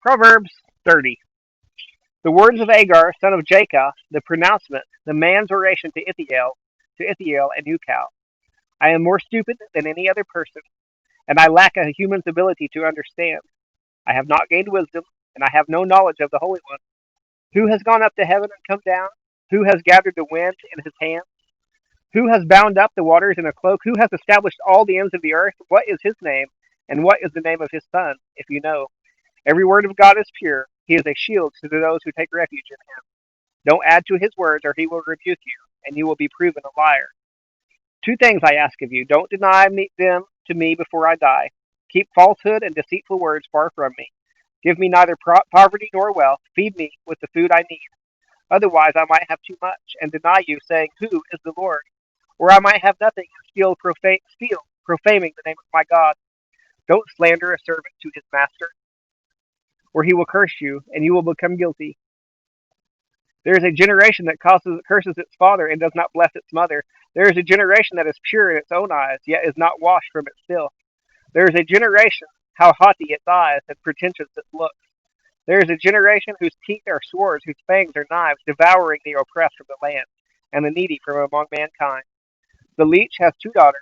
Proverbs 30. The words of Agar, son of Jacob, the pronouncement, the man's oration to Ithiel and Ukal. I am more stupid than any other person, and I lack a human's ability to understand. I have not gained wisdom, and I have no knowledge of the Holy One. Who has gone up to heaven and come down? Who has gathered the wind in his hand? Who has bound up the waters in a cloak? Who has established all the ends of the earth? What is his name, and what is the name of his son, if you know? Every word of God is pure. He is a shield to those who take refuge in him. Don't add to his words, or he will rebuke you, and you will be proven a liar. Two things I ask of you. Don't deny them to me before I die. Keep falsehood and deceitful words far from me. Give me neither poverty nor wealth. Feed me with the food I need. Otherwise, I might have too much and deny you, saying, Who is the Lord? Or I might have nothing and steal, profaning the name of my God. Don't slander a servant to his master, or he will curse you, and you will become guilty. There is a generation that curses its father and does not bless its mother. There is a generation that is pure in its own eyes, yet is not washed from its filth. There is a generation, how haughty its eyes and pretentious its looks. There is a generation whose teeth are swords, whose fangs are knives, devouring the oppressed from the land, and the needy from among mankind. The leech has two daughters.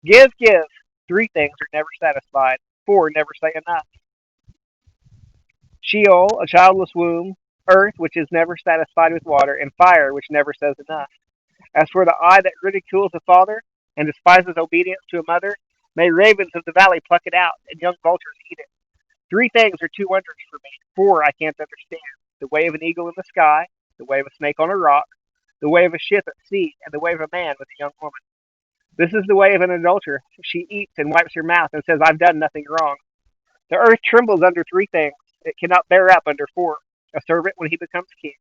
Give, give. Three things are never satisfied. Four never say enough. Sheol, a childless womb. Earth, which is never satisfied with water. And fire, which never says enough. As for the eye that ridicules a father and despises obedience to a mother, may ravens of the valley pluck it out, and young vultures eat it. Three things are too wondrous for me. Four I can't understand. The way of an eagle in the sky, the way of a snake on a rock, the way of a ship at sea, and the way of a man with a young woman. This is the way of an adulterer. She eats and wipes her mouth and says, I've done nothing wrong. The earth trembles under three things. It cannot bear up under four. A servant when he becomes king,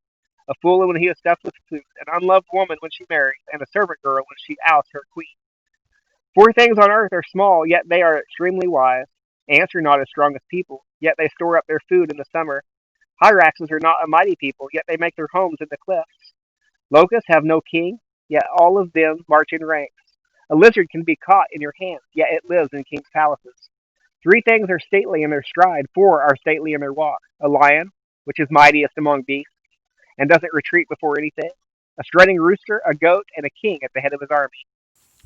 a fool when he is stuffed with food, an unloved woman when she marries, and a servant girl when she ousts her queen. Four things on earth are small, yet they are extremely wise. Ants are not as strong as people, yet they store up their food in the summer. Hyraxes are not a mighty people, yet they make their homes in the cliffs. Locusts have no king, yet all of them march in ranks. A lizard can be caught in your hands, yet it lives in kings' palaces. Three things are stately in their stride, four are stately in their walk. A lion, which is mightiest among beasts, and doesn't retreat before anything. A strutting rooster, a goat, and a king at the head of his army.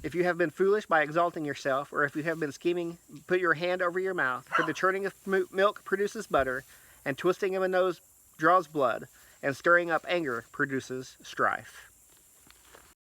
If you have been foolish by exalting yourself, or if you have been scheming, put your hand over your mouth, for the churning of milk produces butter, and twisting of a nose draws blood, and stirring up anger produces strife.